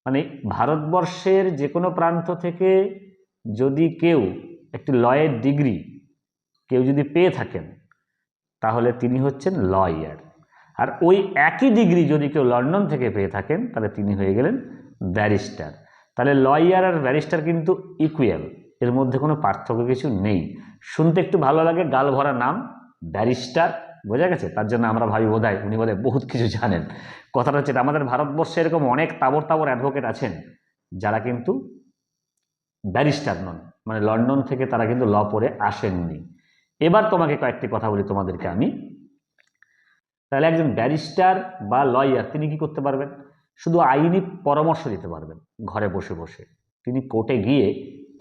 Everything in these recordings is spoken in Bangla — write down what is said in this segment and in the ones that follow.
মানে ভারতবর্ষের যে কোনো প্রান্ত থেকে যদি কেউ একটি লয়ের ডিগ্রি কেউ যদি পেয়ে থাকেন তাহলে তিনি হচ্ছেন লয়ার। আর ওই একই ডিগ্রি যদি কেউ লন্ডন থেকে পেয়ে থাকেন তাহলে তিনি হয়ে গেলেন ব্যারিস্টার। তাহলে লয়ার আর ব্যারিস্টার কিন্তু ইকুয়াল, এর মধ্যে কোনো পার্থক্য কিছু নেই। শুনতে একটু ভালো লাগে, গাল ভরা নাম ব্যারিস্টার, বোঝা গেছে? তার জন্য আমরা ভাবি বোধহয় উনি বোধহয় বহুত কিছু জানেন। কথাটা হচ্ছে আমাদের ভারতবর্ষে এরকম অনেক তাবড় তাবড় অ্যাডভোকেট আছেন যারা কিন্তু ব্যারিস্টার নন, মানে লন্ডন থেকে তারা কিন্তু ল পড়ে আসেননি। এবার তোমাকে কয়েকটি কথা বলি তোমাদেরকে আমি। তাহলে একজন ব্যারিস্টার বা লয়ার তিনি কি করতে পারবেন? শুধু আইনি পরামর্শ দিতে পারবেন ঘরে বসে বসে। তিনি কোর্টে গিয়ে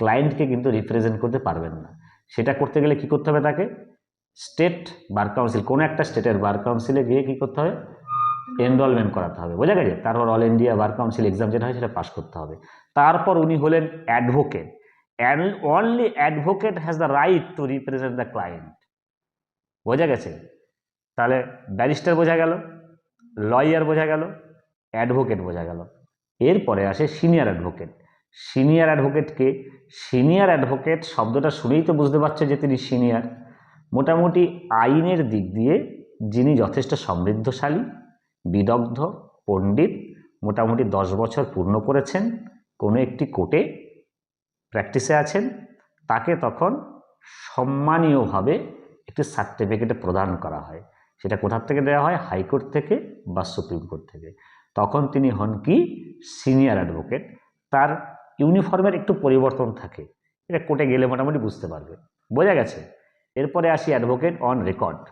ক্লায়েন্টকে কিন্তু রিপ্রেজেন্ট করতে পারবেন না। সেটা করতে গেলে কি করতে হবে? তাকে স্টেট বার কাউন্সিল, কোনো একটা স্টেটের বার কাউন্সিলে গিয়ে কি করতে হবে? এনরোলমেন্ট করাতে হবে, বোঝা গেছে? তারপর all India bar council exam যেটা হয় সেটা পাস করতে হবে। তারপর উনি হলেন advocate. And only advocate has the right two represent the client, বোঝা গেছে? তাহলে ব্যারিস্টার বোঝা গেল, লয়ার বোঝা গেল, অ্যাডভোকেট বোঝা গেল। এরপরে আসে সিনিয়র অ্যাডভোকেট। সিনিয়র অ্যাডভোকেটকে, সিনিয়র অ্যাডভোকেট শব্দটা শুনেই তো বুঝতে পারছে যে তিনি সিনিয়র। মোটামুটি আইনের দিক দিয়ে যিনি যথেষ্ট সমৃদ্ধশালী, বিদগ্ধ, পণ্ডিত, মোটামুটি 10 বছর পূর্ণ করেছেন, কোনো একটি কোর্টে প্র্যাকটিসে আছেন, তাকে তখন সম্মানীয়ভাবে একটি সার্টিফিকেট প্রদান করা হয়। সেটা কোথা থেকে দেওয়া হয়? হাইকোর্ট থেকে বা সুপ্রিম কোর্ট থেকে। তখন তিনি হন কি? Senior advocate. তার ইউনিফর্মের একটু পরিবর্তন থাকে, এটা কোর্টে গেলে মোটামুটি বুঝতে পারবে, বোঝা গেছে? এরপরে আসি অ্যাডভোকেট অন রেকর্ড।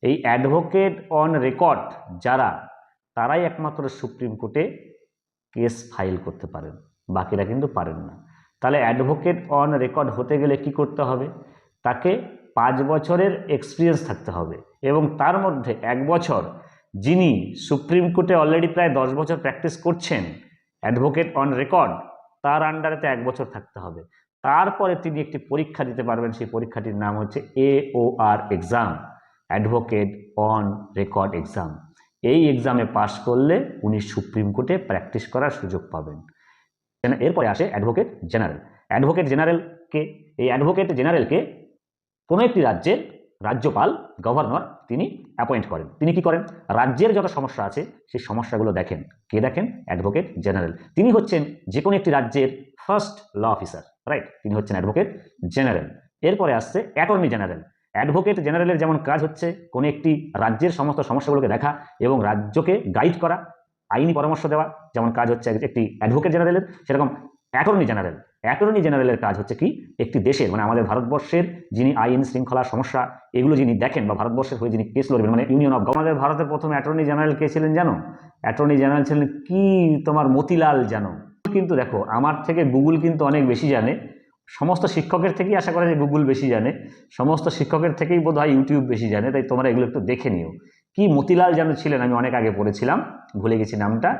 এই অ্যাডভোকেট অন রেকর্ড যারা, তারাই একমাত্র সুপ্রিম কোর্টে কেস ফাইল করতে পারেন, বাকিরা কিন্তু পারেন না। তাহলে অ্যাডভোকেট অন রেকর্ড হতে গেলে কি করতে হবে? তাকে 5 বছরের এক্সপিরিয়েন্স থাকতে হবে, এবং তার মধ্যে 1 বছর যিনি সুপ্রিম কোর্টে অলরেডি প্রায় 10 বছর প্র্যাকটিস করছেন, অ্যাডভোকেট অন রেকর্ড, তার আন্ডারে তো 1 বছর থাকতে হবে। তারপরে তিনি একটি পরীক্ষা দিতে পারবেন, সেই পরীক্ষাটির নাম হচ্ছে AOR exam, advocate on record exam. এই এক্সামে পাশ করলে উনি সুপ্রিম কোর্টে প্র্যাকটিস করার সুযোগ পাবেন। এরপরে আসে অ্যাডভোকেট জেনারেল। অ্যাডভোকেট জেনারেলকে, এই অ্যাডভোকেট জেনারেলকে কোনো একটি রাজ্যের রাজ্যপাল, গভর্নর, তিনি অ্যাপয়েন্ট করেন। তিনি কি করেন? রাজ্যের যত সমস্যা আছে সেই সমস্যাগুলো দেখেন। কে দেখেন? Advocate general. তিনি হচ্ছেন যে কোনো একটি রাজ্যের ফার্স্ট ল অফিসার, রাইট? তিনি হচ্ছেন অ্যাডভোকেট জেনারেল। এরপরে আসছে অ্যাটর্নি জেনারেল। অ্যাডভোকেট জেনারেলের যেমন কাজ হচ্ছে কোনো একটি রাজ্যের সমস্ত সমস্যাগুলোকে দেখা এবং রাজ্যকে গাইড করা, আইনি পরামর্শ দেওয়া, যেমন কাজ হচ্ছে একটি অ্যাডভোকেট জেনারেলের, সেরকম অ্যাটর্নি জেনারেল, অ্যাটর্নি জেনারেলের কাজ হচ্ছে কি? একটি দেশের, মানে আমাদের ভারতবর্ষের যিনি আইন শৃঙ্খলা সমস্যা এগুলো যিনি দেখেন বা ভারতবর্ষের হয়ে যিনি কেস লড়বেন, মানে ইউনিয়ন অফ, আমাদের ভারতের প্রথম অ্যাটর্নি জেনারেল কে ছিলেন জানো? অ্যাটর্নি জেনারেল ছিলেন কি তোমার মতিলাল জানো। কিন্তু দেখো আমার থেকে গুগল কিন্তু অনেক বেশি জানে, সমস্ত শিক্ষকের থেকেই আশা করা যায় গুগল বেশি জানে, সমস্ত শিক্ষকের থেকেই বোধ হয় ইউটিউব বেশি জানে, তাই তোমরা এগুলো একটু দেখে নিও। কি মতিলাল যেন ছিলেন, আমি অনেক আগে পড়েছিলাম, ভুলে গেছি নামটা।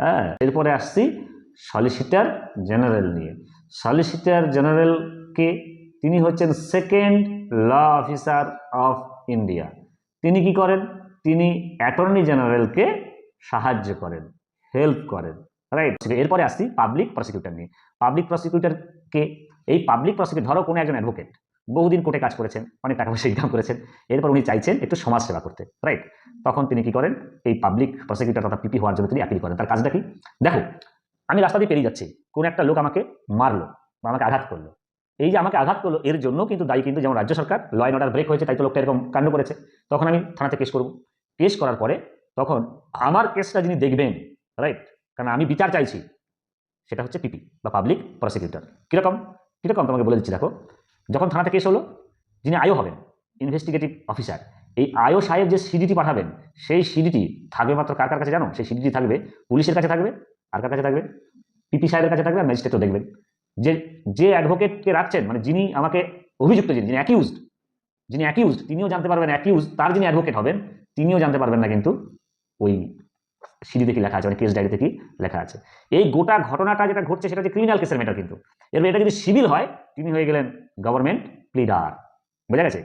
হ্যাঁ, এরপরে আসছি সলিসিটার জেনারেল নিয়ে। সলিসিটার জেনারেলকে, তিনি হচ্ছেন second law officer of India. তিনি কি করেন? তিনি অ্যাটর্নি জেনারেলকে সাহায্য করেন, হেল্প করেন, রাইট? এরপরে আসছি পাবলিক প্রসিকিউটর নিয়ে। পাবলিক প্রসিকিউটরকে, এই পাবলিক প্রসিকিউটর, ধরো কোনো একজন অ্যাডভোকেট বহুদিন কোর্টে কাজ করেছেন, অনেক টাকা পয়সা ইনকাম করেছেন, এরপর উনি চাইছেন একটু সমাজ সেবা করতে, রাইট? তখন তিনি কি করেন? এই পাবলিক প্রসিকিউটর তথা পিপি হওয়ার জন্য তিনি অ্যাপিল করেন। তার কাজটা কি? দেখো, আমি রাস্তা দিয়ে পেরিয়ে যাচ্ছি, কোন একটা লোক আমাকে মারলো বা আমাকে আঘাত করলো, এই যে আমাকে আঘাত করলো এর জন্য কিন্তু দায়ী কিন্তু যেমন রাজ্য সরকার, ল অ্যান্ড অর্ডার ব্রেক হয়েছে তাই তো লোকটা এরকম কাণ্ড করেছে। তখন আমি থানাতে কেস করব, কেস করার পরে তখন আমার কেসটা যিনি দেখবেন, রাইট, কারণ আমি বিচার চাইছি, সেটা হচ্ছে পিপি বা পাবলিক প্রসিকিউটর। কিরকম কিরকম তোমাকে বলে দিচ্ছি। দেখো, যখন থানাতে কেস হলো, যিনি আইও হবেন, ইনভেস্টিগেটিভ অফিসার, এই আইও সাহেব যে সিডিটি পাঠাবেন, সেই সিডিটি থাকবে মাত্র কার কার কাছে জানো? সেই সিডিটি থাকবে পুলিশের কাছে থাকবে, আর কার কাছে থাকবে? পিপি সাহেবের কাছে থাকবে, আর ম্যাজিস্ট্রেটও দেখবেন। যে যে অ্যাডভোকেটকে রাখছেন, মানে যিনি আমাকে অভিযুক্ত, যিনি অ্যাকিউজড, তিনিও জানতে পারবেন, অ্যাকিউজ তার যিনি অ্যাডভোকেট হবেন তিনিও জানতে পারবেন না কিন্তু ওই সিডিতে কি লেখা আছে, মানে কেস ডায়েরিতে কি লেখা আছে। এই গোটা ঘটনাটা যেটা ঘটছে সেটা হচ্ছে ক্রিমিনাল কেসের ম্যাটার, কিন্তু এবার এটা যদি সিভিল হয় তিনি হয়ে গেলেন গভর্নমেন্ট প্লিডার, বোঝা গেছে?